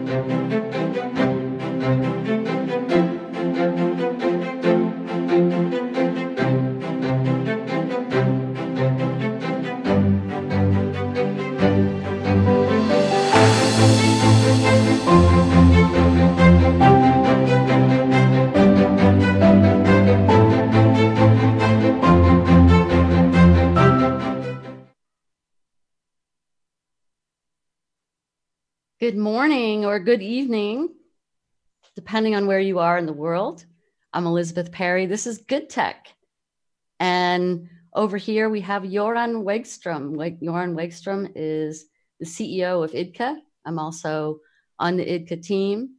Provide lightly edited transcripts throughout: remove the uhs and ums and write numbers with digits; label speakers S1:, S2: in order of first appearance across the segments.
S1: Good morning or good evening, depending on where you are in the world. I'm Elizabeth Perry. This is Good Tech. And over here we have Goran Wagstrom. Goran Wagstrom is the CEO of Idka. I'm also on the Idka team.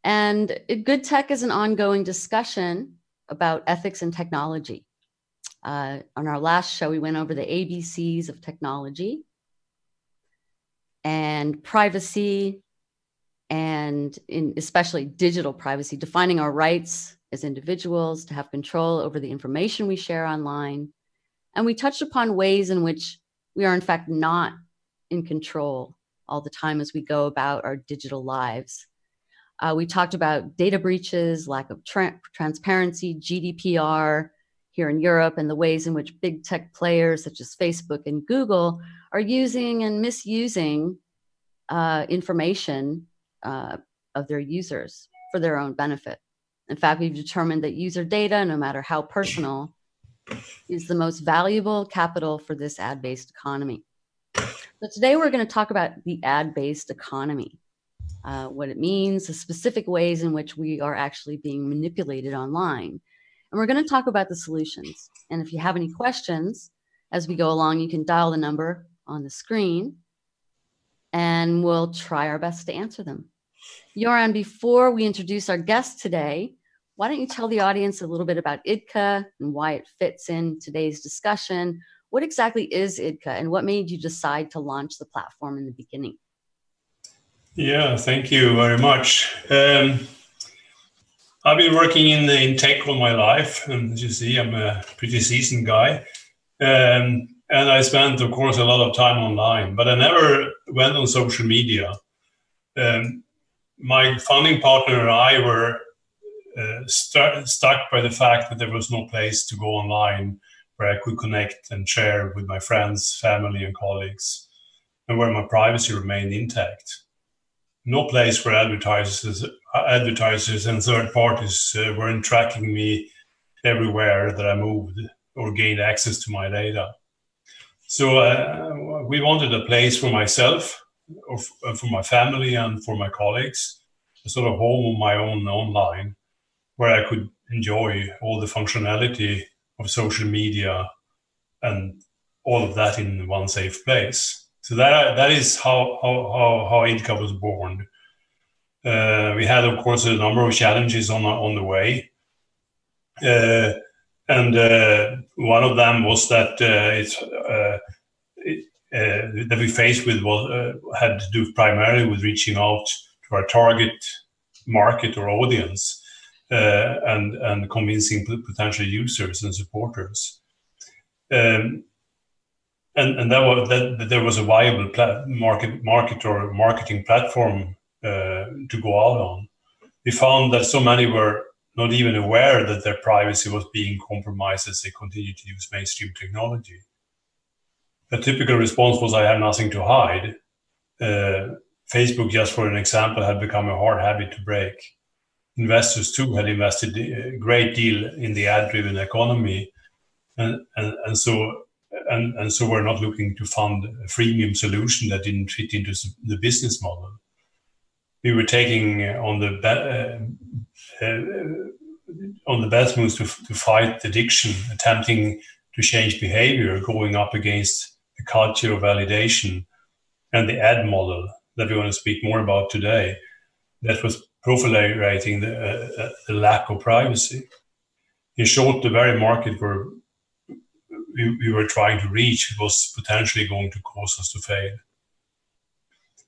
S1: And Good Tech is an ongoing discussion about ethics and technology. On our last show, we went over the ABCs of technology and privacy, and especially digital privacy, defining our rights as individuals to have control over the information we share online. And we touched upon ways in which we are in fact not in control all the time as we go about our digital lives. We talked about data breaches, lack of transparency, GDPR here in Europe, and the ways in which big tech players such as Facebook and Google are using and misusing information of their users for their own benefit. In fact, we've determined that user data, no matter how personal, is the most valuable capital for this ad-based economy. So today we're going to talk about the ad-based economy, what it means, the specific ways in which we are actually being manipulated online. And we're going to talk about the solutions. And if you have any questions as we go along, you can dial the number on the screen and we'll try our best to answer them. Goran, before we introduce our guest today, why don't you tell the audience a little bit about Idka and why it fits in today's discussion? What exactly is Idka and what made you decide to launch the platform in the beginning?
S2: Yeah, thank you very much. I've been working in tech all my life, and as you see, I'm a pretty seasoned guy. And I spent, of course, a lot of time online, but I never went on social media. My founding partner and I were stuck by the fact that there was no place to go online where I could connect and share with my friends, family, and colleagues, and where my privacy remained intact. No place where advertisers and third parties weren't tracking me everywhere that I moved or gained access to my data. So we wanted a place for myself, or for my family and for my colleagues, a sort of home of my own online, where I could enjoy all the functionality of social media and all of that in one safe place. So that is how Idka was born. We had, of course, a number of challenges on the way. And one of them was that that we faced with had to do primarily with reaching out to our target market or audience and convincing potential users and supporters. And that there was a viable marketing platform to go out on. We found that so many were not even aware that their privacy was being compromised as they continued to use mainstream technology. A typical response was, I have nothing to hide. Facebook, just for an example, had become a hard habit to break. Investors too had invested a great deal in the ad-driven economy, and so we're not looking to fund a freemium solution that didn't fit into the business model. We were taking on the best moves to fight addiction, attempting to change behavior, going up against the culture of validation and the ad model that we want to speak more about today, that was proliferating the lack of privacy. In short, the very market where we were trying to reach was potentially going to cause us to fail.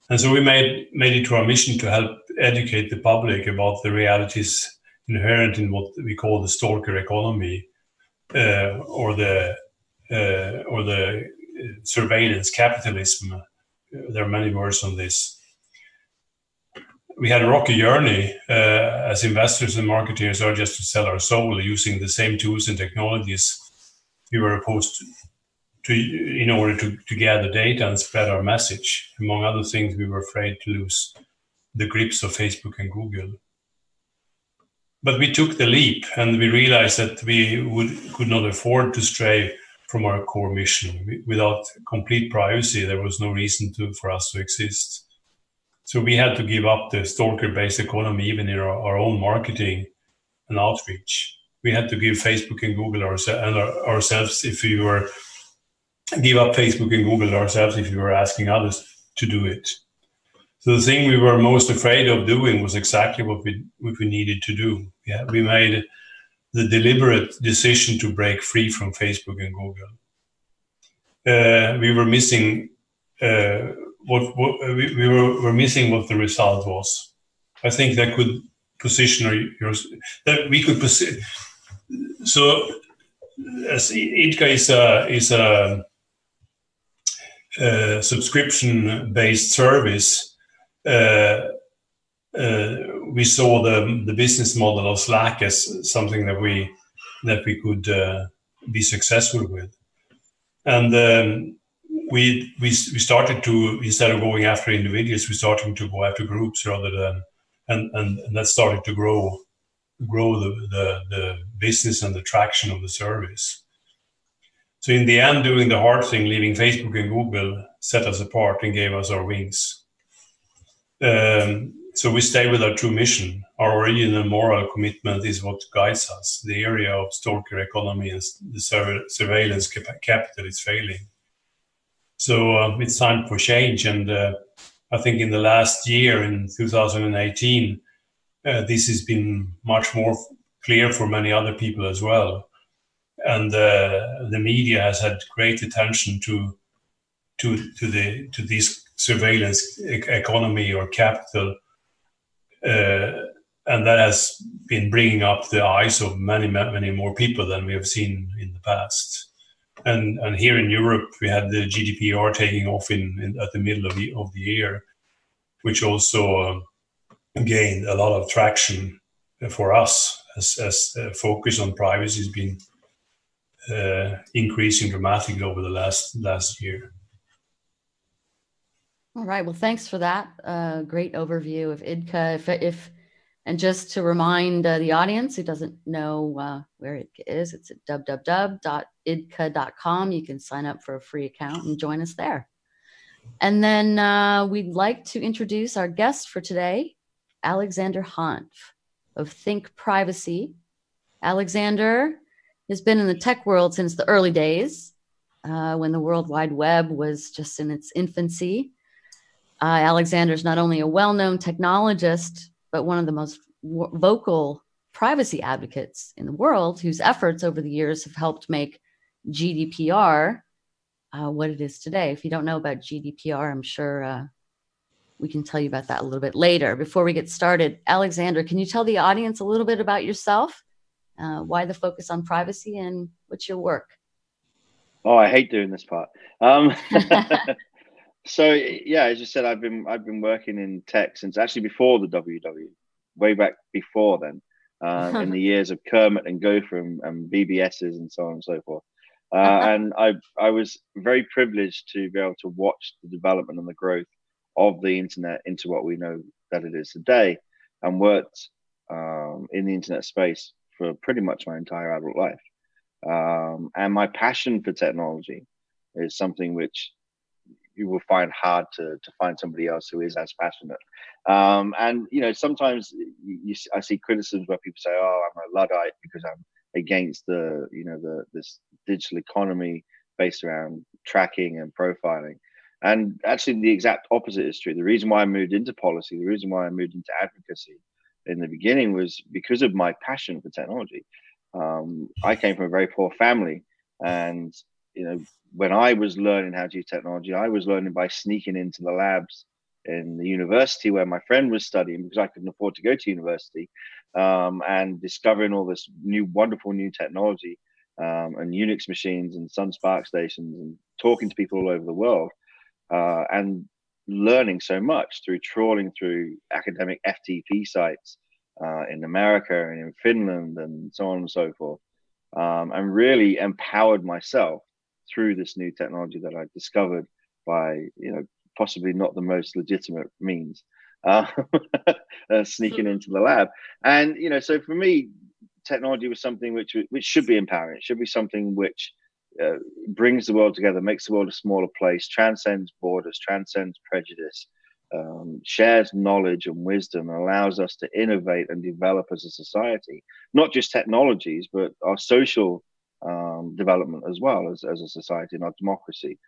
S2: And so we made it to our mission to help educate the public about the realities inherent in what we call the stalker economy, or the surveillance capitalism. There are many words on this. we had a rocky journey as investors and marketeers, are just to sell our soul using the same tools and technologies we were opposed to in order to gather data and spread our message. Among other things, we were afraid to lose the grips of Facebook and Google. But we took the leap, and we realized that we could not afford to stray from our core mission. Without complete privacy, there was no reason for us to exist. So we had to give up the stalker-based economy, even in our own marketing and outreach. We had to give Facebook and Google ourselves if we were give up Facebook and Google ourselves if we were asking others to do it. So the thing we were most afraid of doing was exactly what we needed to do. Yeah, we made the deliberate decision to break free from Facebook and Google. We were missing we're missing what the result was. I think that could position that we could position. So, as Idka is a subscription-based service, we saw the business model of Slack as something that we could be successful with, and we started to, instead of going after individuals, we started to go after groups rather than, and that started to grow the business and the traction of the service. So in the end, doing the hard thing, leaving Facebook and Google, set us apart and gave us our wings. So we stay with our true mission. Our original moral commitment is what guides us. The area of stalker economy and the surveillance capital is failing. So it's time for change. And I think in the last year, in 2018, this has been much more clear for many other people as well. And the media has had great attention to this surveillance economy or capital, and that has been bringing up the eyes of many more people than we have seen in the past. And here in Europe, we had the GDPR taking off at the middle of the year, which also gained a lot of traction for us as focus on privacy has been increasing dramatically over the last year.
S1: All right. Well, thanks for that great overview of Idka. And just to remind the audience who doesn't know where Idka is, it's at www.idka.com. You can sign up for a free account and join us there. And then we'd like to introduce our guest for today, Alexander Hanff of Think Privacy. Alexander has been in the tech world since the early days, when the World Wide Web was just in its infancy. Alexander is not only a well-known technologist, but one of the most vocal privacy advocates in the world, whose efforts over the years have helped make GDPR what it is today. If you don't know about GDPR, I'm sure we can tell you about that a little bit later. Before we get started, Alexander, can you tell the audience a little bit about yourself? Why the focus on privacy and what's your work?
S3: Oh, I hate doing this part. So yeah, as you said, I've been working in tech since actually before the WW, way back before then, in the years of Kermit and Gopher and BBSs and so on and so forth. And I was very privileged to be able to watch the development and the growth of the internet into what we know that it is today, and worked in the internet space for pretty much my entire adult life. And my passion for technology is something which you will find hard to find somebody else who is as passionate. And you know, sometimes I see criticisms where people say, "Oh, I'm a Luddite because I'm against this digital economy based around tracking and profiling." And actually, the exact opposite is true. The reason why I moved into policy, the reason why I moved into advocacy in the beginning was because of my passion for technology. I came from a very poor family, and you know, when I was learning how to use technology, I was learning by sneaking into the labs in the university where my friend was studying because I couldn't afford to go to university, and discovering all this wonderful new technology, and Unix machines and Sun Spark stations, and talking to people all over the world. And learning so much through trawling through academic FTP sites in America and in Finland and so on and so forth, and really empowered myself through this new technology that I discovered by, possibly not the most legitimate means, sneaking into the lab. And, so for me, technology was something which should be empowering. It should be something which brings the world together, makes the world a smaller place, transcends borders, transcends prejudice, shares knowledge and wisdom, and allows us to innovate and develop as a society, not just technologies, but our social development as well as a society and our democracy.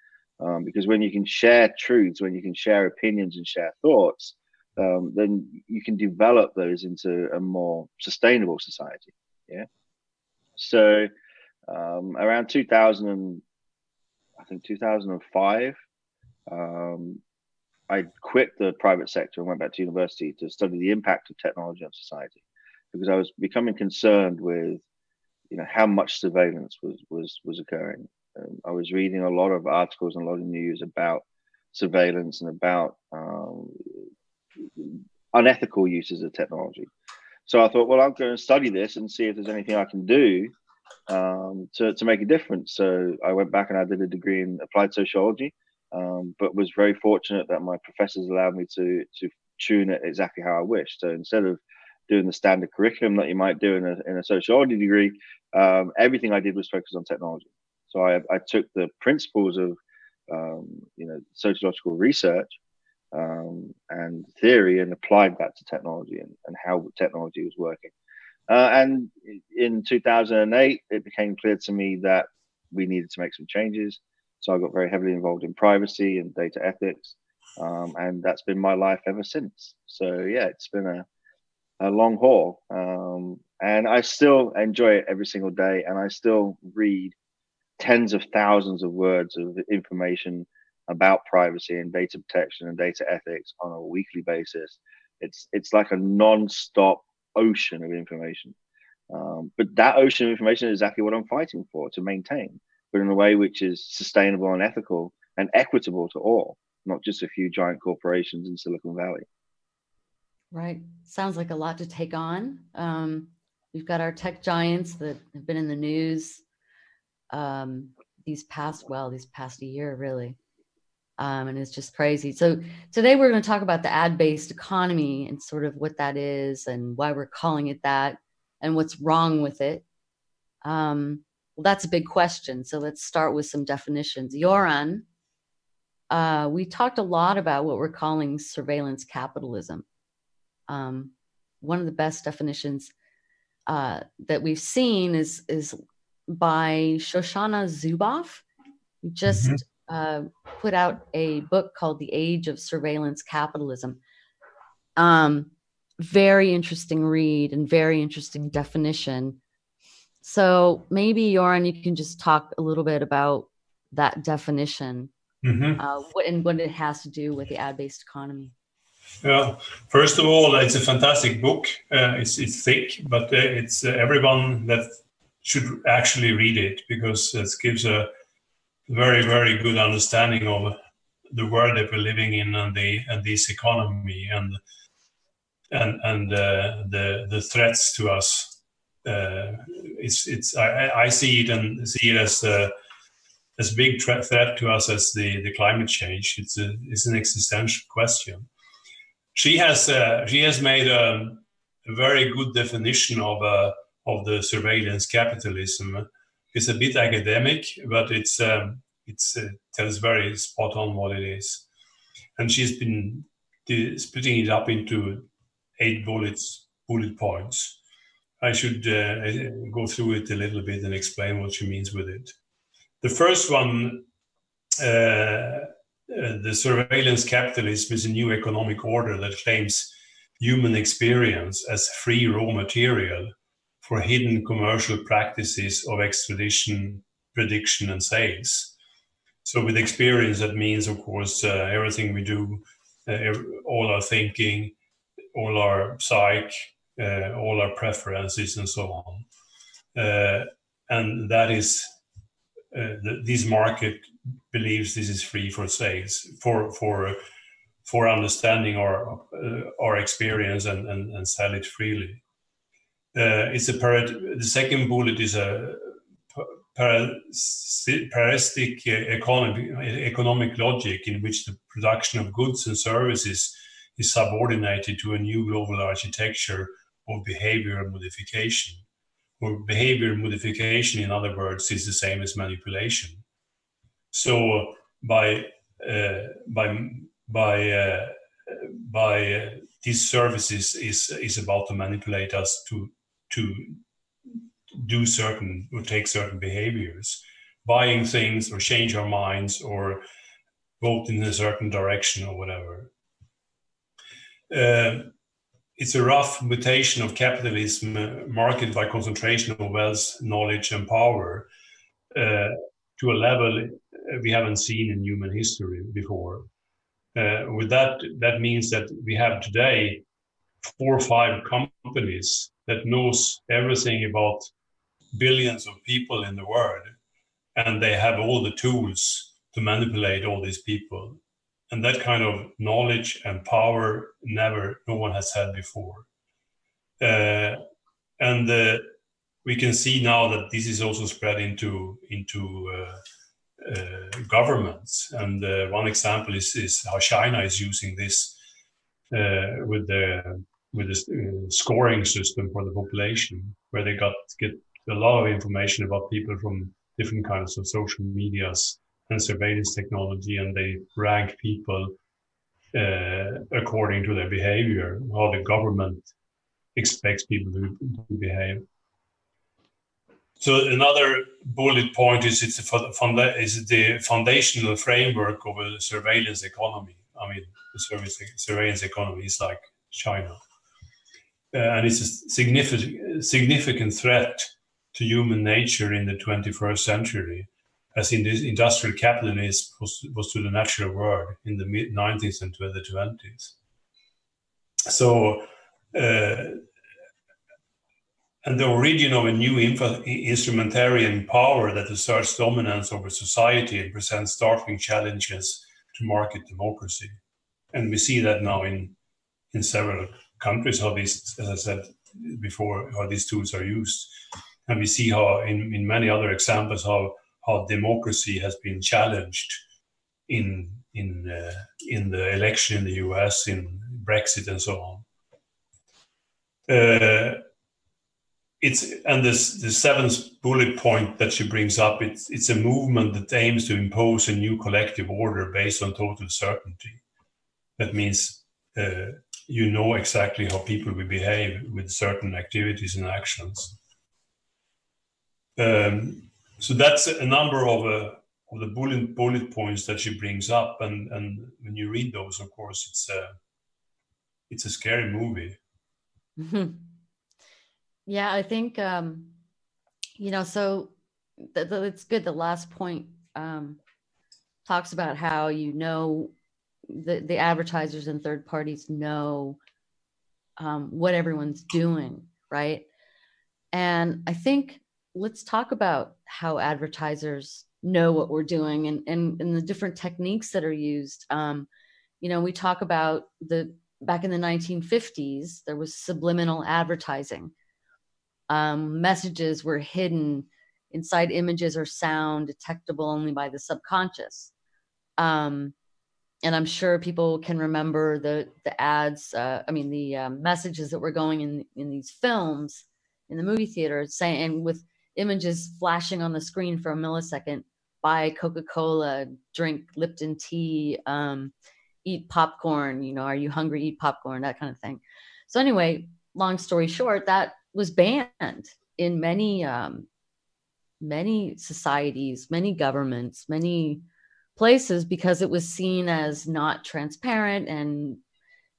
S3: Because when you can share truths, when you can share opinions and share thoughts, then you can develop those into a more sustainable society. Yeah. So around 2005, I quit the private sector and went back to university to study the impact of technology on society, because I was becoming concerned with, how much surveillance was occurring. I was reading a lot of articles and a lot of news about surveillance and about unethical uses of technology. So I thought, well, I'll go and study this and see if there's anything I can do to make a difference. So I went back and I did a degree in applied sociology, but was very fortunate that my professors allowed me to tune it exactly how I wished. So instead of doing the standard curriculum that you might do in a sociology degree, everything I did was focused on technology. So I took the principles of sociological research and theory and applied that to technology and how technology was working. And in 2008, it became clear to me that we needed to make some changes. So I got very heavily involved in privacy and data ethics, and that's been my life ever since. So yeah, it's been a long haul, and I still enjoy it every single day, and I still read tens of thousands of words of information about privacy and data protection and data ethics on a weekly basis. It's like a non-stop ocean of information. But that ocean of information is exactly what I'm fighting for, to maintain, but in a way which is sustainable and ethical and equitable to all, not just a few giant corporations in Silicon Valley.
S1: Right. Sounds like a lot to take on. We've got our tech giants that have been in the news these past a year, really. And it's just crazy. So today we're going to talk about the ad-based economy and sort of what that is and why we're calling it that and what's wrong with it. Well, that's a big question. So let's start with some definitions. Goran, we talked a lot about what we're calling surveillance capitalism. One of the best definitions that we've seen is by Shoshana Zuboff, who just put out a book called The Age of Surveillance Capitalism. Very interesting read and very interesting definition. So maybe, Goran, you can just talk a little bit about that definition, what it has to do with the ad-based economy.
S2: Yeah. First of all, it's a fantastic book. It's thick, but it's everyone that should actually read it, because it gives a very, very good understanding of the world that we're living in and this economy and the threats to us. I see it as a big threat to us as the climate change. It's an existential question. She has made a very good definition of the surveillance capitalism. It's a bit academic, but it tells very spot on what it is. And she's been splitting it up into 8 bullet points. I should go through it a little bit and explain what she means with it. The first one, the surveillance capitalism is a new economic order that claims human experience as free raw material for hidden commercial practices of extradition, prediction, and sales. So with experience, that means, of course, everything we do, all our thinking, all our psyche, all our preferences, and so on. And that is, this market believes this is free for sales, for for understanding our experience and sell it freely. The second bullet is a parasitic economic logic in which the production of goods and services is subordinated to a new global architecture of behavior modification. Or behavior modification, in other words, is the same as manipulation. So by these services is about to manipulate us to do certain or take certain behaviors, buying things or change our minds or vote in a certain direction or whatever. It's a rough mutation of capitalism marked by concentration of wealth, knowledge, and power to a level we haven't seen in human history before. With that means that we have today 4 or 5 companies that knows everything about billions of people in the world, and they have all the tools to manipulate all these people. And that kind of knowledge and power no one has had before. And we can see now that this is also spread into governments. And one example is how China is using this with the scoring system for the population, where they get a lot of information about people from different kinds of social medias and surveillance technology, and they rank people according to their behavior, how the government expects people to behave. So another bullet point is the foundational framework of a surveillance economy. I mean, the surveillance economy is like China. And it's a significant threat to human nature in the 21st century, as in this industrial capitalism was to the natural world in the mid-90s and the 20s. So, and the origin of a new instrumentarian power that asserts dominance over society and presents startling challenges to market democracy. And we see that now in several countries, how these, as I said before, how these tools are used. And we see how in many other examples, how democracy has been challenged in the election in the US, in Brexit, and so on. The seventh bullet point that she brings up, it's a movement that aims to impose a new collective order based on total certainty. That means you know exactly how people will behave with certain activities and actions. So that's a number of the bullet points that she brings up, and when you read those, of course, it's a scary movie.
S1: Mm-hmm. Yeah, I think so it's good. The last point talks about how the advertisers and third parties know what everyone's doing, right? And I think let's talk about how advertisers know what we're doing and the different techniques that are used. We talk about back in the 1950s, there was subliminal advertising. Messages were hidden inside images or sound detectable only by the subconscious. And I'm sure people can remember the ads, the messages that were going in these films in the movie theater, saying with images flashing on the screen for a millisecond: buy Coca-Cola, drink Lipton tea, eat popcorn, are you hungry, eat popcorn, that kind of thing. So anyway, long story short, that was banned in many societies, many governments, many places, because it was seen as not transparent and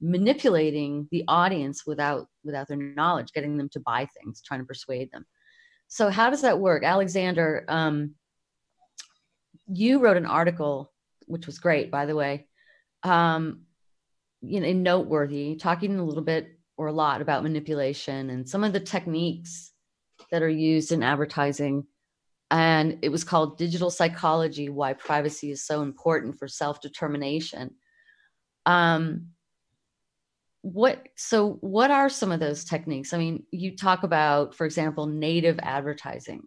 S1: manipulating the audience without their knowledge, getting them to buy things, trying to persuade them. So how does that work? Alexander, you wrote an article, which was great, by the way, in Noteworthy, talking a little bit or a lot about manipulation and some of the techniques that are used in advertising. And it was called Digital Psychology: Why Privacy is So Important for Self-Determination. What are some of those techniques? I mean, you talk about, for example, native advertising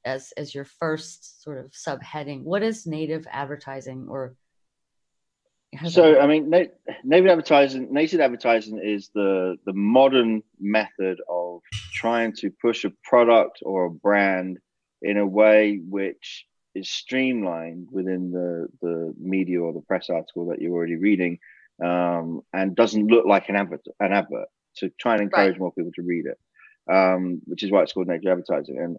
S1: as your first sort of subheading. What is native advertising, or
S3: so I mean, native advertising is the modern method of trying to push a product or a brand in a way which is streamlined within the media or the press article that you're already reading, and doesn't look like an advert, to try and encourage more people to read it, which is why it's called native advertising. And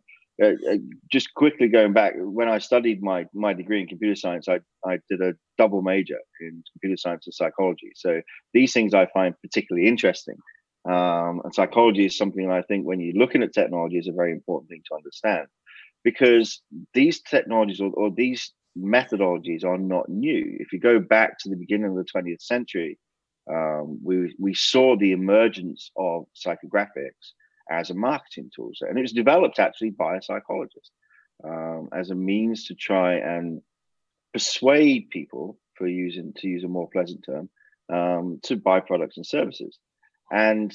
S3: just quickly going back, when I studied my degree in computer science, I did a double major in computer science and psychology. So these things I find particularly interesting. And psychology is something I think when you're looking at technology is a very important thing to understand, because these technologies or these methodologies are not new. If you go back to the beginning of the 20th century, we saw the emergence of psychographics as a marketing tool. And it was developed actually by a psychologist as a means to try and persuade people, to use a more pleasant term, to buy products and services. And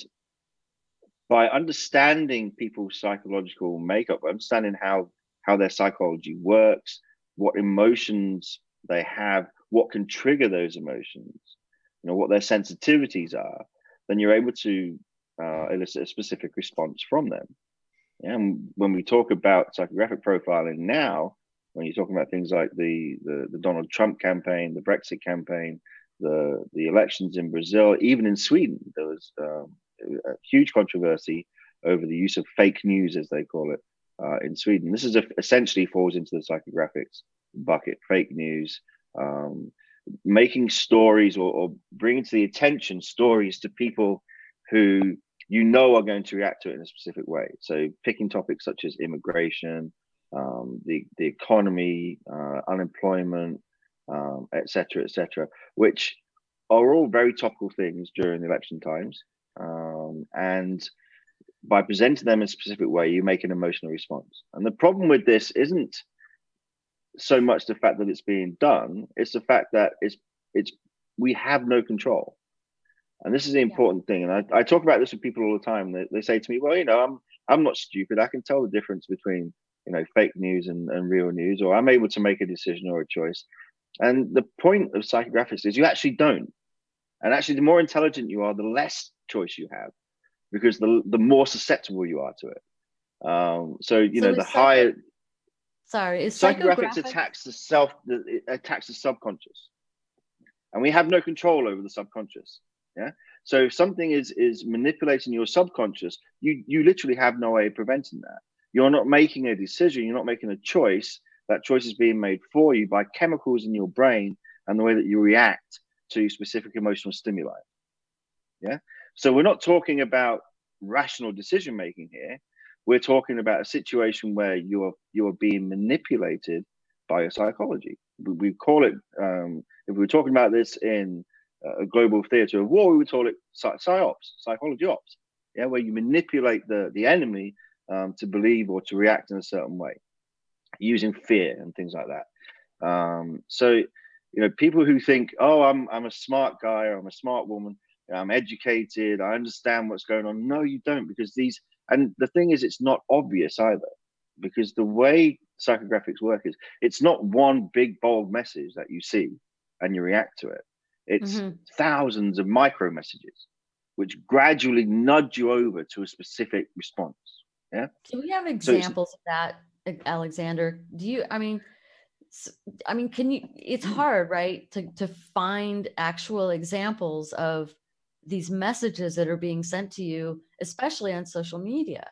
S3: by understanding people's psychological makeup, understanding how their psychology works, what emotions they have, what can trigger those emotions, what their sensitivities are, then you're able to elicit a specific response from them. And when we talk about psychographic profiling now, when you're talking about things like the Donald Trump campaign, the Brexit campaign, the elections in Brazil, even in Sweden, there was a huge controversy over the use of fake news, as they call it, in Sweden. This is essentially falls into the psychographics bucket. Fake news, making stories or bringing to the attention stories to people who are going to react to it in a specific way. So picking topics such as immigration, the economy, unemployment, et cetera, which are all very topical things during election times. And by presenting them in a specific way, you make an emotional response. And the problem with this isn't so much the fact that it's being done, it's the fact that we have no control. And this is the important thing. And I talk about this with people all the time. They say to me, well, I'm not stupid. I can tell the difference between, fake news and real news, or I'm able to make a decision or a choice. And the point of psychographics is you actually don't. And actually, the more intelligent you are, the less choice you have, because the more susceptible you are to it. So the higher.
S1: Sorry, is
S3: psychographics attacks the subconscious, and we have no control over the subconscious. Yeah. So if something is manipulating your subconscious, you literally have no way of preventing that. You're not making a decision. You're not making a choice. That choice is being made for you by chemicals in your brain and the way that you react to specific emotional stimuli. Yeah. So we're not talking about rational decision making here. We're talking about a situation where you're being manipulated by your psychology. We call it, if we were talking about this in a global theater of war, we would call it psyops, psychology ops. Yeah, where you manipulate the enemy to believe or to react in a certain way, using fear and things like that. So people who think, oh, I'm a smart guy, or I'm a smart woman, I'm educated, I understand what's going on. No, you don't, because and the thing is, it's not obvious either, because the way psychographics work is it's not one big bold message that you see and you react to it. It's thousands of micro messages which gradually nudge you over to a specific response. Yeah.
S1: Do we have examples of that, Alexander? Can you, it's hard, right, to find actual examples of these messages that are being sent to you, especially on social media?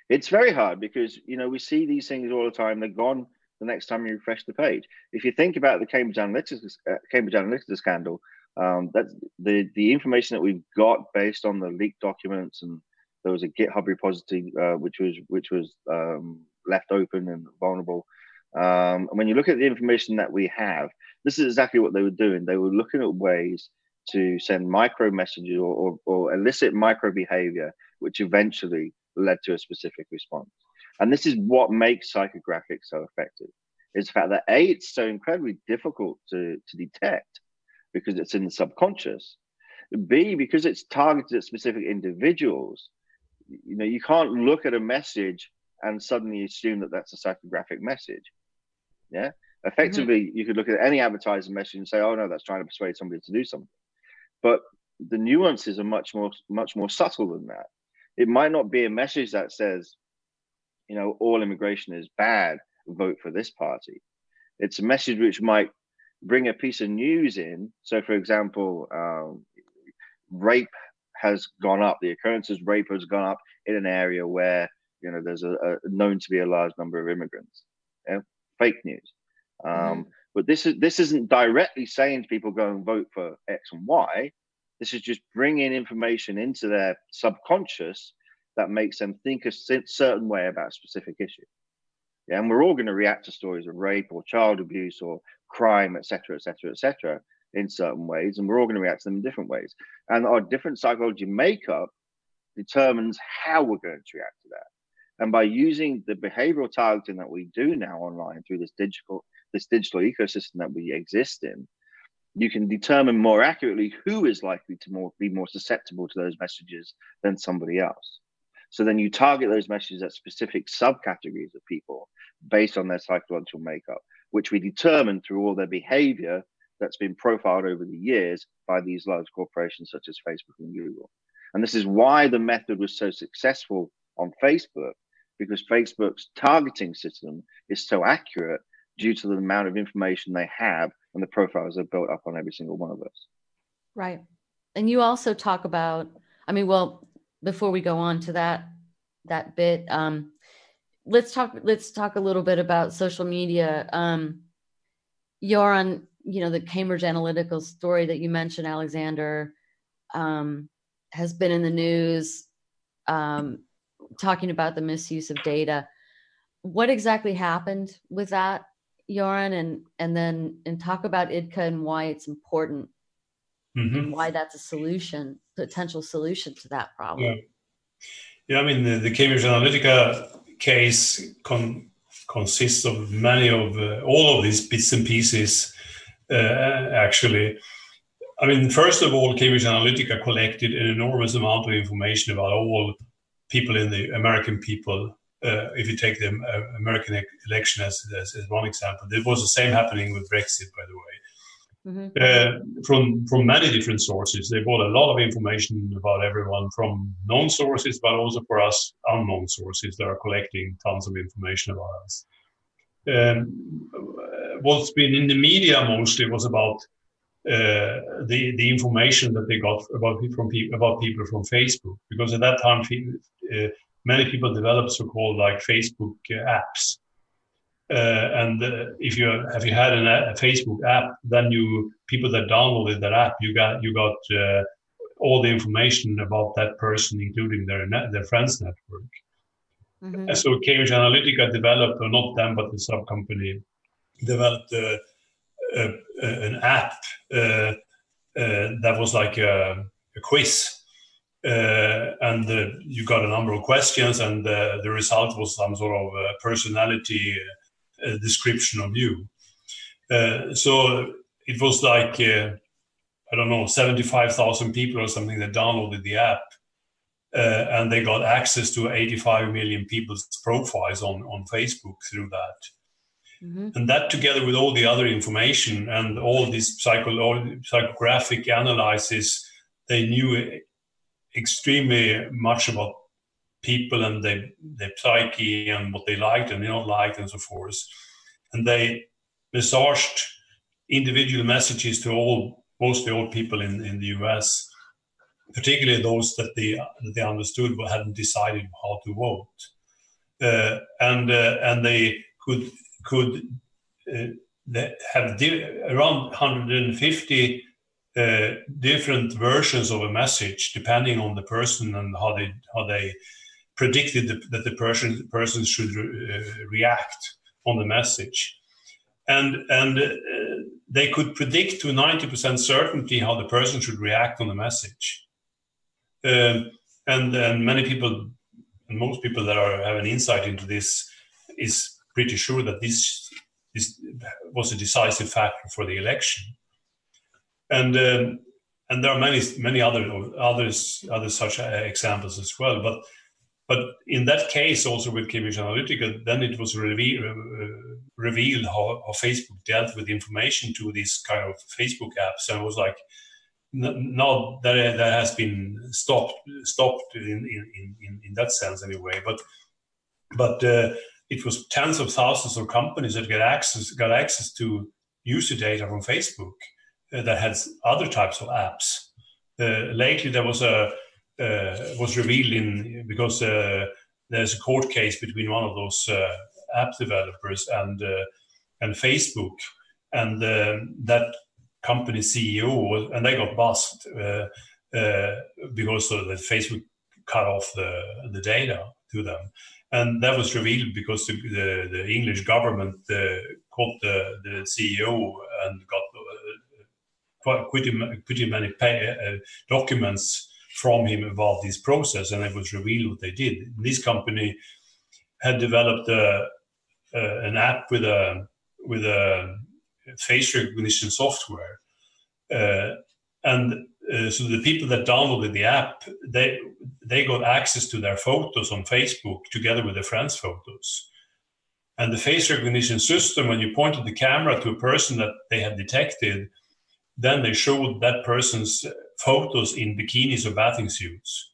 S3: It's very hard because, we see these things all the time. They're gone the next time you refresh the page. If you think about the Cambridge Analytica scandal, that's the information that we've got based on the leaked documents, and there was a GitHub repository which was left open and vulnerable. And when you look at the information that we have, this is exactly what they were doing. They were looking at ways to send micro messages or elicit micro behavior, which eventually led to a specific response. And this is what makes psychographics so effective. It's the fact that it's so incredibly difficult to detect, because it's in the subconscious. B, because it's targeted at specific individuals. You know, you can't look at a message and suddenly assume that that's a psychographic message. Yeah. Effectively, you could look at any advertising message and say, oh no, that's trying to persuade somebody to do something. But the nuances are much more subtle than that. It might not be a message that says, you know, all immigration is bad, vote for this party. It's a message which might bring a piece of news in. So for example, rape has gone up, the occurrence of rape has gone up in an area where, you know, there's a known to be a large number of immigrants. Yeah? Fake news. But this isn't directly saying to people go and vote for X and Y. This is just bringing information into their subconscious that makes them think a certain way about a specific issue. Yeah, and we're all going to react to stories of rape or child abuse or crime, etc., etc., etc., in certain ways, and we're all going to react to them in different ways. And our different psychology makeup determines how we're going to react to that. And by using the behavioral targeting that we do now online through this digital ecosystem that we exist in, you can determine more accurately who is likely to be more susceptible to those messages than somebody else. So then you target those messages at specific subcategories of people based on their psychological makeup, which we determine through all their behavior that's been profiled over the years by these large corporations such as Facebook and Google. And this is why the method was so successful on Facebook, because Facebook's targeting system is so accurate due to the amount of information they have and the profiles they've built up on every single one of us.
S1: Right. And you also talk about, I mean, well, before we go on to that bit, let's talk a little bit about social media. Goran, you know, the Cambridge Analytica story that you mentioned, Alexander, has been in the news, talking about the misuse of data. What exactly happened with that, Goran, and talk about Idka and why it's important, and why that's a solution, potential solution to that problem.
S2: Yeah, I mean, the Cambridge Analytica case consists of many of all of these bits and pieces, actually. I mean, first of all, Cambridge Analytica collected an enormous amount of information about all people in the American people. If you take the American election as one example, there was the same happening with Brexit, by the way. From many different sources. They bought a lot of information about everyone from known sources, but also for us unknown sources that are collecting tons of information about us. What's been in the media mostly was about the information that they got about people from Facebook, because at that time many people developed so-called like Facebook apps. And if you had a Facebook app, then people that downloaded that app, you got all the information about that person, including their friends network. And so Cambridge Analytica developed, or not them, but the sub company developed an app that was like a quiz. And you got a number of questions, and the result was some sort of personality description of you. So it was like, I don't know, 75,000 people or something that downloaded the app, and they got access to 85 million people's profiles on Facebook through that. And that, together with all the other information and all this psychographic analysis, they knew extremely much about people and their psyche and what they liked and not liked and so forth. And they massaged individual messages to mostly all people in the US, particularly those that they understood but hadn't decided how to vote. And they could they have around 150 different versions of a message, depending on the person and how they predicted that the person should react on the message, and they could predict to 90% certainty how the person should react on the message, and many people, and most people that have an insight into this, is pretty sure that this was a decisive factor for the election. And there are many other such examples as well. But in that case, also with Cambridge Analytica, then it was revealed how Facebook dealt with information to these kind of Facebook apps, and it was like, no, that has been stopped in that sense anyway. But it was tens of thousands of companies that got access to user data from Facebook that had other types of apps. Lately, there was revealed because there's a court case between one of those app developers and Facebook, and that company CEO, and they got bust because that Facebook cut off the data to them. And that was revealed because the English government caught the CEO and got pretty many documents from him about this process, and it was revealed what they did. This company had developed an app with a face recognition software, and so the people that downloaded the app, they got access to their photos on Facebook together with their friends' photos. And the face recognition system, when you pointed the camera to a person that they had detected, then they showed that person's photos in bikinis or bathing suits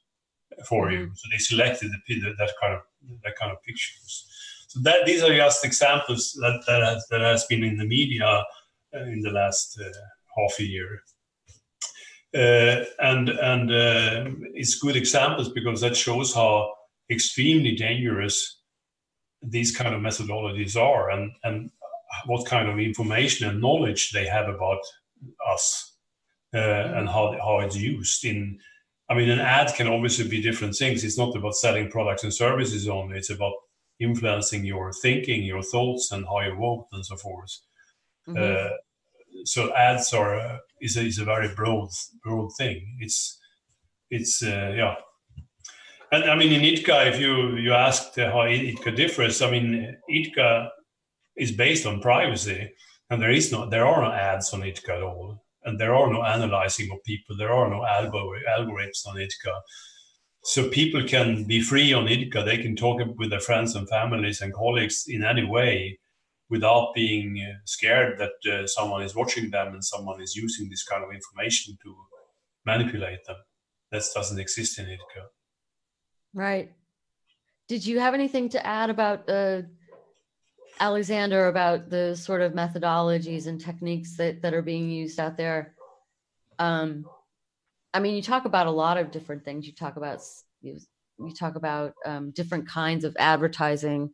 S2: for you. So they selected that kind of pictures. So these are just examples that has been in the media in the last half a year. And it's good examples because that shows how extremely dangerous these kind of methodologies are, and what kind of information and knowledge they have about us, and how it's used. An ad can obviously be different things. It's not about selling products and services only. It's about influencing your thinking, your thoughts, and how you vote, and so forth. So ads is a very broad thing. It's yeah. And in Idka, if you asked how Idka differs, Idka is based on privacy, and there are no ads on Idka at all, and there are no analyzing of people. There are no algorithms on Idka. So people can be free on Idka. They can talk with their friends and families and colleagues in any way, without being scared that someone is watching them and someone is using this kind of information to manipulate them. That doesn't exist in Idka.
S1: Right. Did you have anything to add about Alexander, about the sort of methodologies and techniques that are being used out there? You talk about a lot of different things. You talk about different kinds of advertising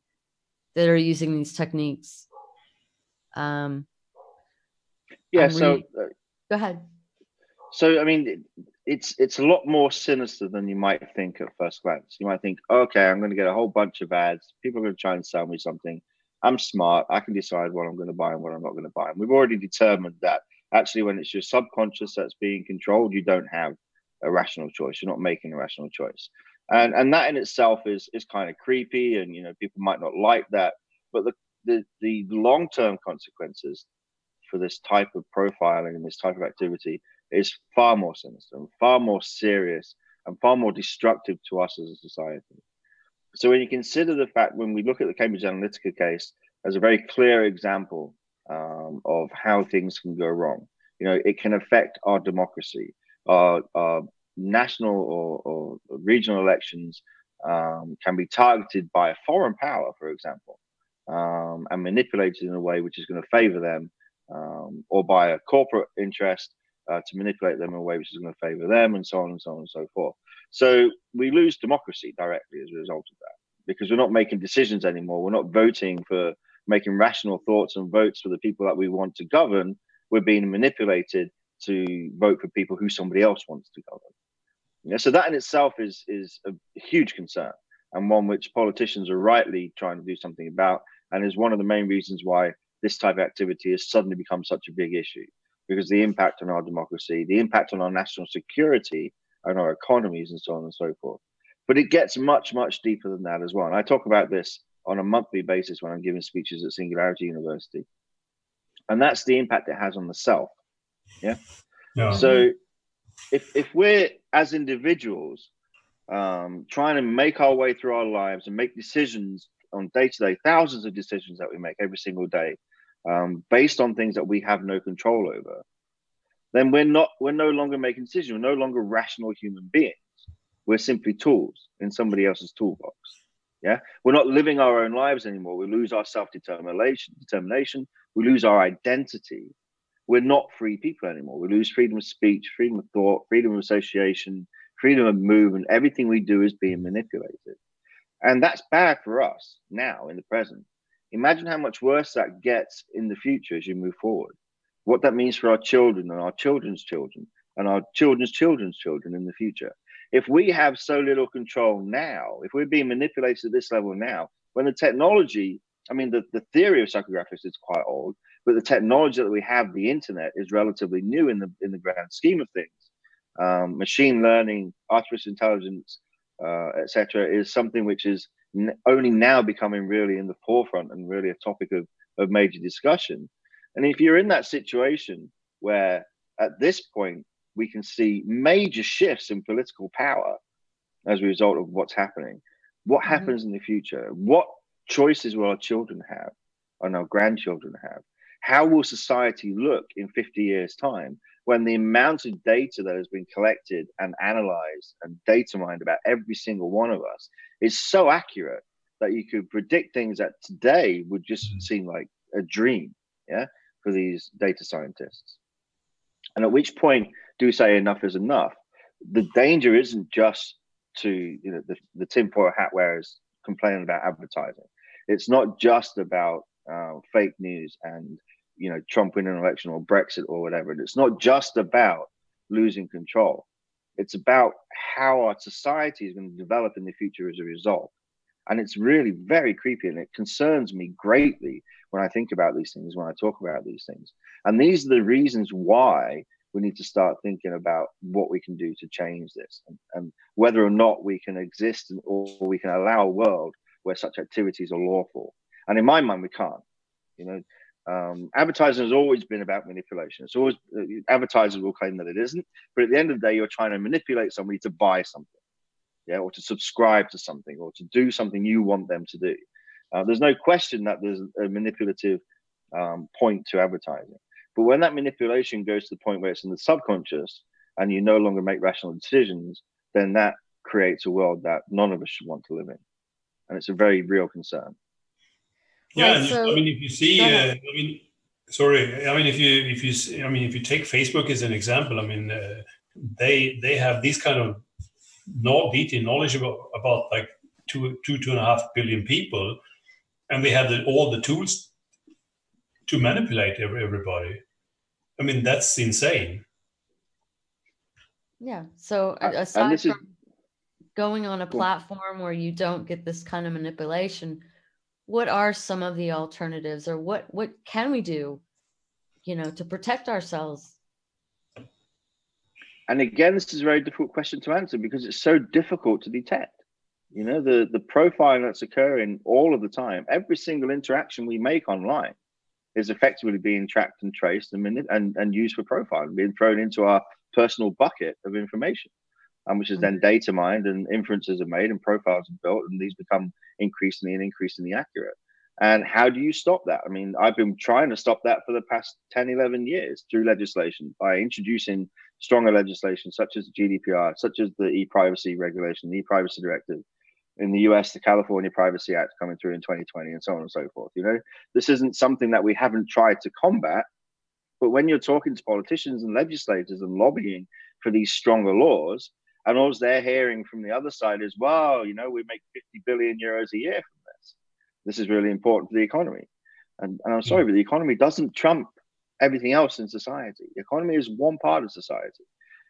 S1: that are using these techniques.
S3: Go
S1: ahead.
S3: So, it's a lot more sinister than you might think at first glance. You might think, okay, I'm going to get a whole bunch of ads. People are going to try and sell me something. I'm smart. I can decide what I'm going to buy and what I'm not going to buy. And we've already determined that actually when it's your subconscious that's being controlled, you don't have a rational choice. You're not making a rational choice. And that in itself is kind of creepy, and people might not like that. But the long-term consequences for this type of profiling and this type of activity is far more sinister and far more serious and far more destructive to us as a society. So when you consider the fact, when we look at the Cambridge Analytica case as a very clear example of how things can go wrong, it can affect our democracy, our national or regional elections can be targeted by a foreign power, for example, and manipulated in a way which is going to favor them, or by a corporate interest to manipulate them in a way which is going to favor them, and so on and so on and so forth. So we lose democracy directly as a result of that, because we're not making decisions anymore. We're not voting for making rational thoughts and votes for the people that we want to govern. We're being manipulated to vote for people who somebody else wants to govern. So that in itself is a huge concern, and one which politicians are rightly trying to do something about, and is one of the main reasons why this type of activity has suddenly become such a big issue, because the impact on our democracy, the impact on our national security and our economies, and so on and so forth. But it gets much, much deeper than that as well. And I talk about this on a monthly basis when I'm giving speeches at Singularity University. And that's the impact it has on the self. Yeah.
S2: Yeah.
S3: So if we're as individuals trying to make our way through our lives and make decisions on day-to-day, thousands of decisions that we make every single day, based on things that we have no control over, then we're no longer making decisions. We're no longer rational human beings. We're simply tools in somebody else's toolbox. Yeah, we're not living our own lives anymore. We lose our determination. We lose our identity. We're not free people anymore. We lose freedom of speech, freedom of thought, freedom of association, freedom of movement. Everything we do is being manipulated. And that's bad for us now in the present. Imagine how much worse that gets in the future as you move forward. What that means for our children and our children's children and our children's children's children in the future. If we have so little control now, if we're being manipulated at this level now, when the technology, I mean, the theory of psychographics is quite old, but the technology that we have, the internet, is relatively new in the grand scheme of things. Machine learning, artificial intelligence, etc., is something which is only now becoming really in the forefront and really a topic of major discussion. And if you're in that situation where at this point we can see major shifts in political power as a result of what's happening, what happens in the future? What choices will our children have and our grandchildren have? How will society look in 50 years' time when the amount of data that has been collected and analyzed and data mined about every single one of us is so accurate that you could predict things that today would just seem like a dream, yeah, for these data scientists? And at which point do we say enough is enough? The danger isn't just to the tinfoil hat wearers complaining about advertising. It's not just about fake news and Trump winning an election or Brexit or whatever. It's not just about losing control. It's about how our society is going to develop in the future as a result. And it's really very creepy, and it concerns me greatly when I think about these things, when I talk about these things. And these are the reasons why we need to start thinking about what we can do to change this, and whether or not we can exist or we can allow a world where such activities are lawful. And in my mind, we can't. Advertising has always been about manipulation. It's always, advertisers will claim that it isn't, but at the end of the day, you're trying to manipulate somebody to buy something, yeah, or to subscribe to something, or to do something you want them to do. There's no question that there's a manipulative point to advertising. But when that manipulation goes to the point where it's in the subconscious and you no longer make rational decisions, then that creates a world that none of us should want to live in. And it's a very real concern.
S2: Yeah,
S1: right, so,
S2: I mean, if you see, if you take Facebook as an example, I mean, they have these kind of detailed knowledge about like 2.5 billion people, and they have all the tools to manipulate everybody. I mean, that's insane.
S1: Yeah. So aside from going on a platform where you don't get this kind of manipulation, what are some of the alternatives, or what can we do, to protect ourselves?
S3: And again, this is a very difficult question to answer because it's so difficult to detect. The profiling that's occurring all of the time, every single interaction we make online is effectively being tracked and traced and used for profiling, being thrown into our personal bucket of information, which is then data mined, and inferences are made and profiles are built, and these become increasingly accurate. And how do you stop that? I mean, I've been trying to stop that for the past 10, 11 years through legislation, by introducing stronger legislation such as GDPR, such as the e-privacy regulation, the e-privacy directive. In the US, the California Privacy Act coming through in 2020, and so on and so forth. This isn't something that we haven't tried to combat, but when you're talking to politicians and legislators and lobbying for these stronger laws, and all they're hearing from the other side is, well, we make 50 billion euros a year from this. This is really important for the economy. And I'm sorry, but the economy doesn't trump everything else in society. The economy is one part of society.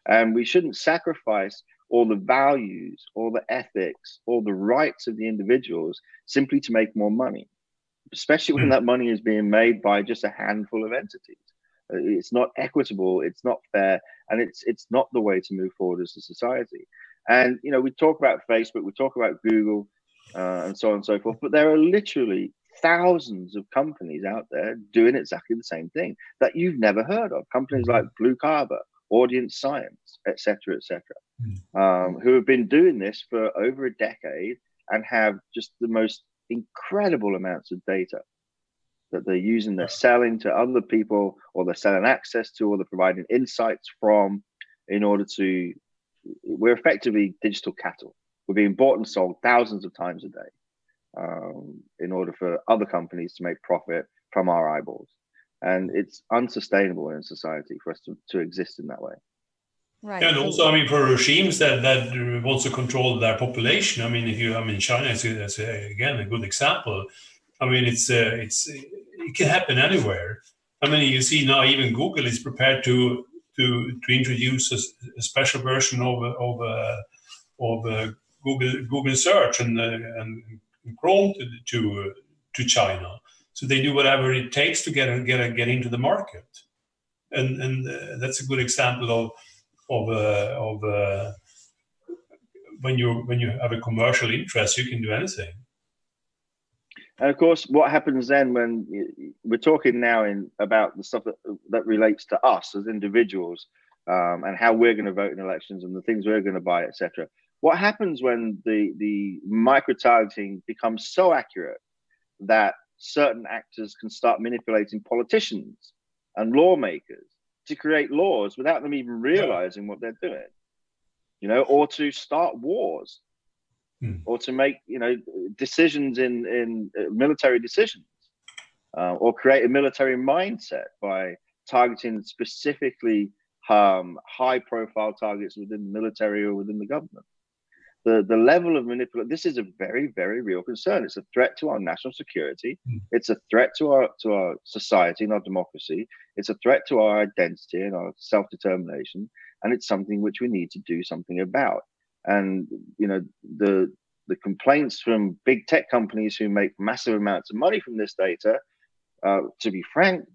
S3: And we shouldn't sacrifice all the values, all the ethics, all the rights of the individuals simply to make more money, especially when that money is being made by just a handful of entities. It's not equitable, it's not fair, and it's not the way to move forward as a society. And, we talk about Facebook, we talk about Google, and so on and so forth, but there are literally thousands of companies out there doing exactly the same thing that you've never heard of. Companies like Blue Carver audience science, etc., who have been doing this for over a decade and have just the most incredible amounts of data that they're using, they're selling to other people, or they're selling access to, or they're providing insights from, in order to, we're effectively digital cattle. We're being bought and sold thousands of times a day in order for other companies to make profit from our eyeballs. And it's unsustainable in society for us to exist in that way.
S1: Right.
S2: And also, I mean, for regimes that wants to control their population, I mean, China is again a good example. I mean, it can happen anywhere. I mean, you see now even Google is prepared to introduce a special version of Google search and Chrome to China. So they do whatever it takes to get into the market, and that's a good example of when you have a commercial interest, you can do anything.
S3: And of course, what happens then when we're talking now about the stuff that relates to us as individuals, and how we're going to vote in elections and the things we're going to buy, etc. What happens when the micro-targeting becomes so accurate that certain actors can start manipulating politicians and lawmakers to create laws without them even realizing what they're doing, or to start wars, or to make, decisions in military decisions, or create a military mindset by targeting specifically high-profile targets within the military or within the government. The level of manipulation, this is a very, very real concern. It's a threat to our national security. It's a threat to our society and our democracy. It's a threat to our identity and our self-determination. And it's something which we need to do something about. And, the complaints from big tech companies who make massive amounts of money from this data, to be frank,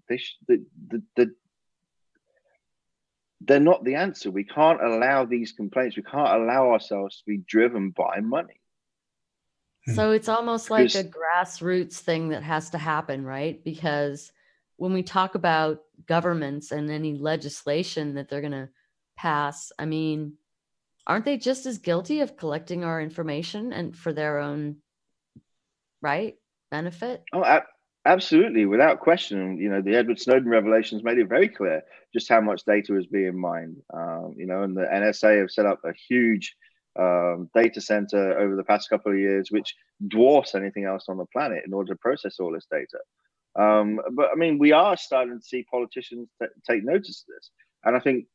S3: they're not the answer. We can't allow these complaints. We can't allow ourselves to be driven by money.
S1: So it's almost like a grassroots thing that has to happen, right? Because when we talk about governments and any legislation that they're going to pass, I mean, aren't they just as guilty of collecting our information and for their own benefit?
S3: Oh, absolutely, without question. The Edward Snowden revelations made it very clear just how much data is being mined. And the NSA have set up a huge data center over the past couple of years, which dwarfs anything else on the planet in order to process all this data. But I mean, we are starting to see politicians take notice of this. And I think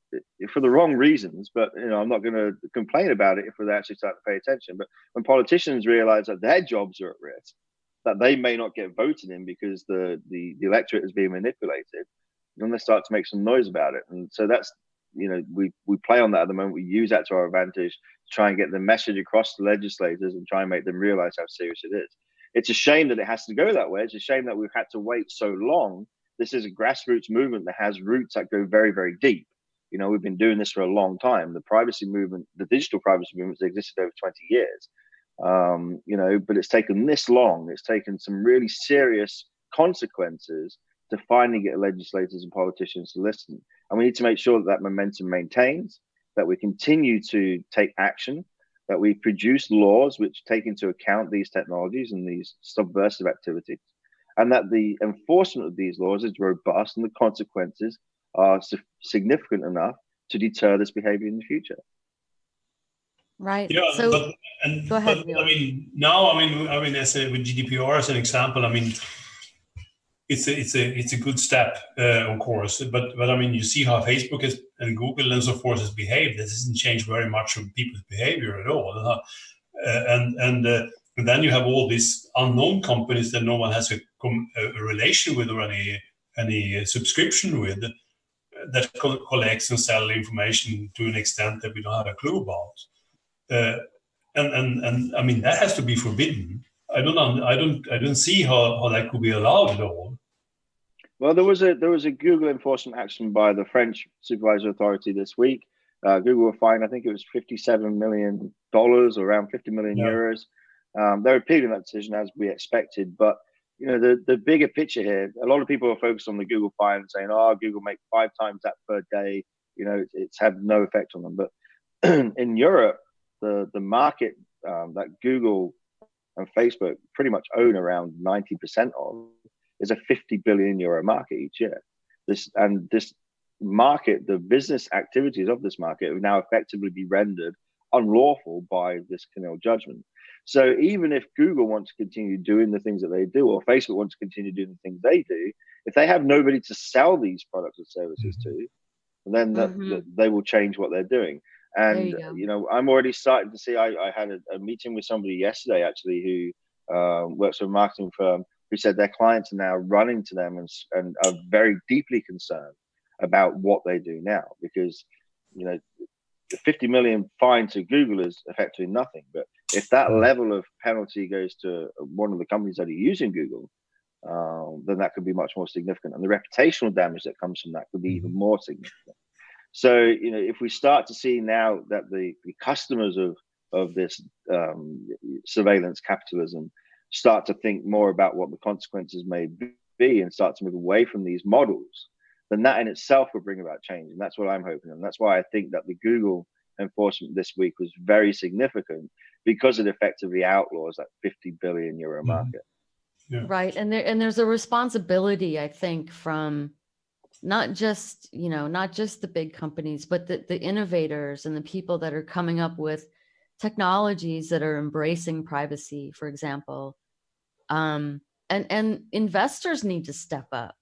S3: for the wrong reasons, but I'm not going to complain about it if they actually start to pay attention. But when politicians realize that their jobs are at risk, that they may not get voted in because the electorate is being manipulated, then they start to make some noise about it. And so that's, we play on that at the moment. We use that to our advantage to try and get the message across to legislators and try and make them realize how serious it is. It's a shame that it has to go that way. It's a shame that we've had to wait so long. This is a grassroots movement that has roots that go very, very deep. We've been doing this for a long time. The privacy movement, the digital privacy movement has existed over 20 years. But it's taken this long. It's taken some really serious consequences to finally get legislators and politicians to listen. And we need to make sure that momentum maintains, that we continue to take action, that we produce laws which take into account these technologies and these subversive activities, and that the enforcement of these laws is robust and the consequences are significant enough to deter this behavior in the future.
S1: Right.
S2: Yeah,
S1: so
S2: go ahead. But, I mean, now, with GDPR as an example, I mean, it's a good step, of course. But I mean, you see how Facebook and Google and so forth has behaved. This hasn't changed very much of people's behavior at all. And then you have all these unknown companies that no one has a relation with or any subscription with, that collects and sell information to an extent that we don't have a clue about. And I mean, that has to be forbidden. I don't see how that could be allowed at all.
S3: Well, there was a Google enforcement action by the French Supervisory Authority this week. Google were fined, I think it was $57 million, or around 50 million euros. They're appealing that decision as we expected. But the bigger picture here, a lot of people are focused on the Google fine and saying, "Oh, Google make 5 times that per day. You know, it's had no effect on them. But in Europe, the market that Google and Facebook pretty much own around 90% of is a 50 billion euro market each year. This market, the business activities of this market, will now effectively be rendered unlawful by this Canil judgment. So even if Google wants to continue doing the things that they do, or Facebook wants to continue doing the things they do, if they have nobody to sell these products or services to, then they will change what they're doing. And you know, I'm already starting to see. I had a meeting with somebody yesterday actually who works for a marketing firm, who said their clients are now running to them and are very deeply concerned about what they do now, because you know, the 50 million fine to Google is effectively nothing. But if that level of penalty goes to one of the companies that are using Google, then that could be much more significant, and the reputational damage that comes from that could be even more significant. So, you know, if we start to see now that the customers of this surveillance capitalism start to think more about what the consequences may be and start to move away from these models, then that in itself will bring about change. And that's what I'm hoping. And that's why I think that the Google enforcement this week was very significant, because it effectively outlaws that 50 billion euro market.
S1: Yeah. Right. And there's a responsibility, I think, from not just the big companies, but the innovators and the people that are coming up with technologies that are embracing privacy, for example. And investors need to step up,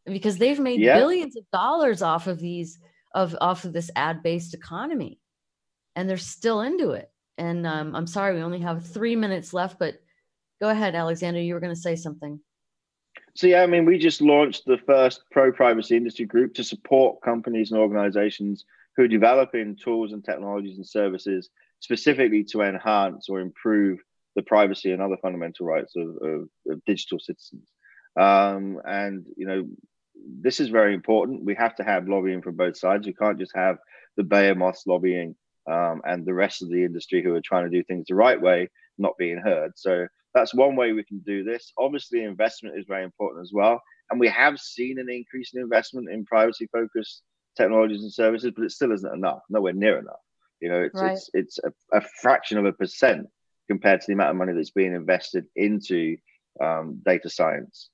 S1: because they've made billions of dollars off of this ad-based economy, and they're still into it. And I'm sorry, we only have 3 minutes left, but go ahead, Alexander, you were going to say something.
S3: So yeah, I mean, we just launched the first pro-privacy industry group to support companies and organizations who are developing tools and technologies and services specifically to enhance or improve the privacy and other fundamental rights of digital citizens. And, you know, this is very important. We have to have lobbying from both sides. You can't just have the behemoths lobbying and the rest of the industry who are trying to do things the right way not being heard. So that's one way we can do this. Obviously, investment is very important as well. And we have seen an increase in investment in privacy-focused technologies and services, but it still isn't enough, nowhere near enough. You know, it's a fraction of a percent compared to the amount of money that's being invested into data science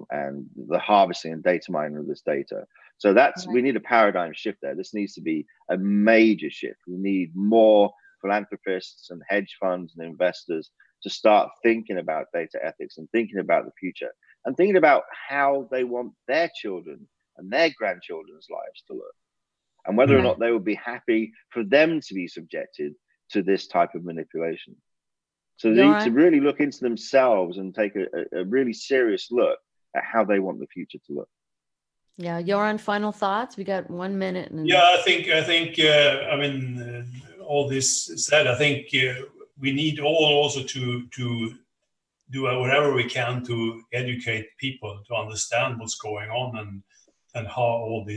S3: and the harvesting and data mining of this data. So we need a paradigm shift there. This needs to be a major shift. We need more philanthropists and hedge funds and investors to start thinking about data ethics and thinking about the future and thinking about how they want their children and their grandchildren's lives to look, and whether or not they would be happy for them to be subjected to this type of manipulation. So they need to really look into themselves and take a really serious look at how they want the future to look.
S1: Yeah, Goran, final thoughts? We got 1 minute.
S2: Yeah, I think. I mean, all this said, I think we need also to do whatever we can to educate people to understand what's going on and how all the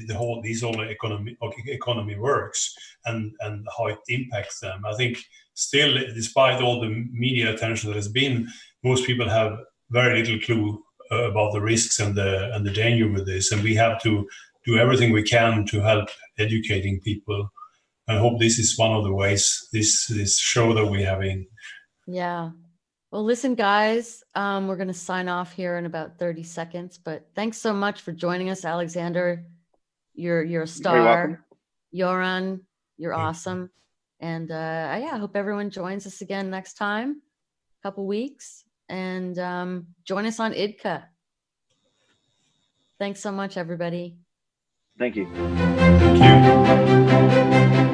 S2: economy works and how it impacts them. I think still, despite all the media attention that has been, most people have very little clue about the risks and the danger with this, and we have to do everything we can to help educating people. I hope this is one of the ways, this show that we're having.
S1: Yeah. Well, listen, guys, we're going to sign off here in about 30 seconds, but thanks so much for joining us, Alexander. You're a star. Goran, you're awesome. And I hope everyone joins us again next time, couple weeks, and join us on Idka. Thanks so much, everybody.
S3: Thank you.
S2: Thank you.